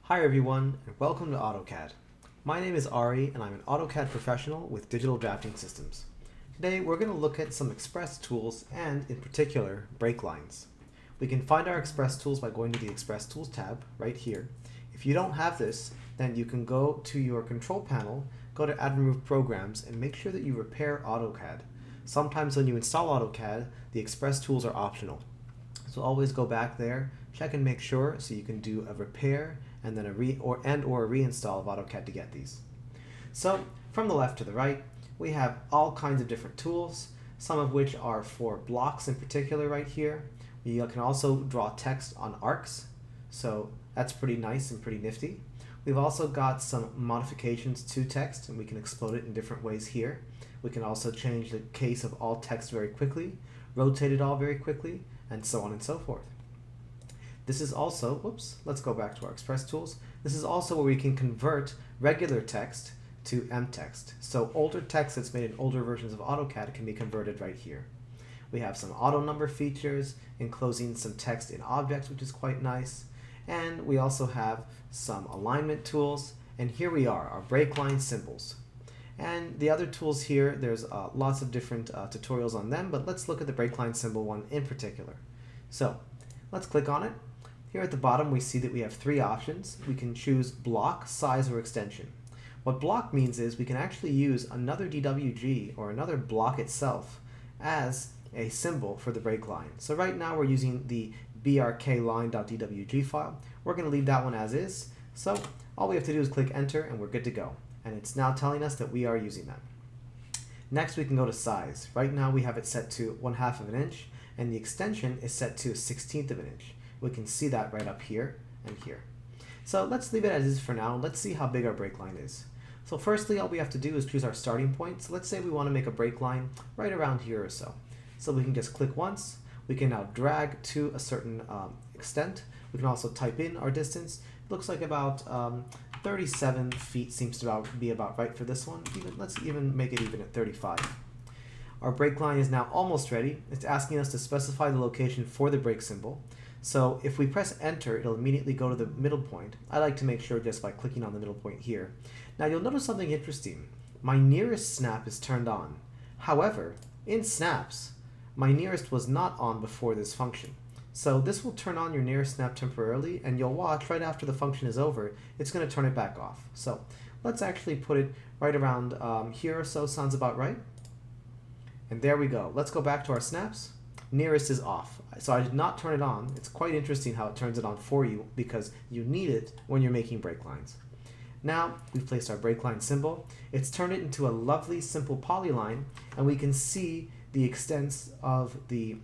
Hi everyone, and welcome to AutoCAD. My name is Ari, and I'm an AutoCAD professional with Digital Drafting Systems. Today we're going to look at some Express tools and, in particular, break lines. We can find our Express tools by going to the Express Tools tab right here. If you don't have this, then you can go to your control panel, go to Add and Remove Programs, and make sure that you repair AutoCAD. Sometimes when you install AutoCAD, the Express tools are optional. So always go back there, check and make sure so you can do a repair and then a reinstall of AutoCAD to get these. So from the left to the right, we have all kinds of different tools, some of which are for blocks in particular right here. You can also draw text on arcs, so that's pretty nice and pretty nifty. We've also got some modifications to text, and we can explode it in different ways here. We can also change the case of all text very quickly, rotate it all very quickly, and so on and so forth. This is also, let's go back to our Express tools. This is also where we can convert regular text to M-text. So older text that's made in older versions of AutoCAD can be converted right here. We have some auto number features, enclosing some text in objects, which is quite nice. And we also have some alignment tools. And here we are, our break line symbols. And the other tools here, there's lots of different tutorials on them, but let's look at the break line symbol one in particular. So let's click on it. Here at the bottom, we see that we have three options. We can choose block, size, or extension. What block means is we can actually use another DWG or another block itself as a symbol for the break line. So right now we're using the brkline.dwg file. We're going to leave that one as is. So all we have to do is click enter and we're good to go. And it's now telling us that we are using that. Next we can go to size. Right now we have it set to 1/2 of an inch and the extension is set to 1/16 of an inch. We can see that right up here and here. So let's leave it as is for now. Let's see how big our break line is. So firstly, all we have to do is choose our starting point. So let's say we want to make a break line right around here or so. So we can just click once. We can now drag to a certain extent. We can also type in our distance. It looks like about 37 feet seems to be about right for this one. Let's even make it even at 35. Our break line is now almost ready. It's asking us to specify the location for the break symbol. So if we press enter, it'll immediately go to the middle point. I like to make sure just by clicking on the middle point here. Now you'll notice something interesting. My nearest snap is turned on. However, in snaps, my nearest was not on before this function. So this will turn on your nearest snap temporarily, and you'll watch right after the function is over, it's going to turn it back off. So let's actually put it right around here or so, sounds about right. And there we go. Let's go back to our snaps. Nearest is off. So I did not turn it on. It's quite interesting how it turns it on for you because you need it when you're making break lines. Now we've placed our break line symbol. It's turned it into a lovely simple polyline, and we can see the extents of the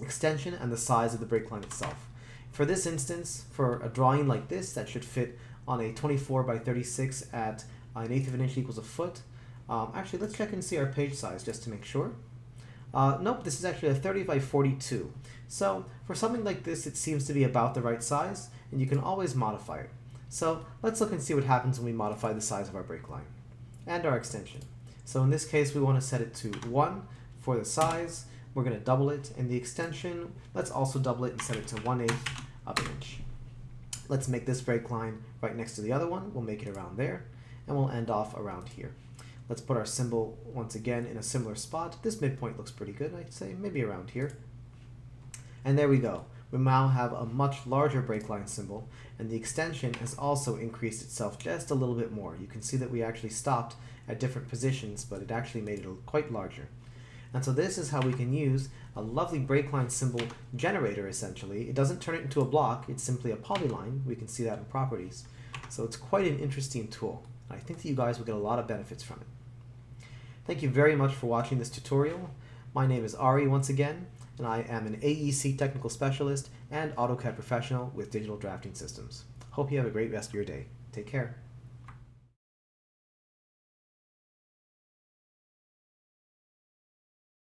extension and the size of the break line itself. For this instance, for a drawing like this that should fit on a 24 by 36 at 1/8 of an inch equals a foot. Actually, let's check and see our page size just to make sure. Nope, this is actually a 30 by 42. So for something like this, it seems to be about the right size, and you can always modify it. So let's look and see what happens when we modify the size of our break line and our extension. So in this case, we want to set it to 1 for the size. We're going to double it, and the extension, let's also double it and set it to 1/8 of an inch. Let's make this break line right next to the other one. We'll make it around there, and we'll end off around here. Let's put our symbol once again in a similar spot. This midpoint looks pretty good, I'd say, maybe around here. And there we go. We now have a much larger break line symbol, and the extension has also increased itself just a little bit more. You can see that we actually stopped at different positions, but it actually made it quite larger. And so this is how we can use a lovely break line symbol generator, essentially. It doesn't turn it into a block, it's simply a polyline. We can see that in properties. So it's quite an interesting tool. I think that you guys will get a lot of benefits from it. Thank you very much for watching this tutorial. My name is Ari once again, and I am an AEC technical specialist and AutoCAD professional with Digital Drafting Systems. Hope you have a great rest of your day. Take care.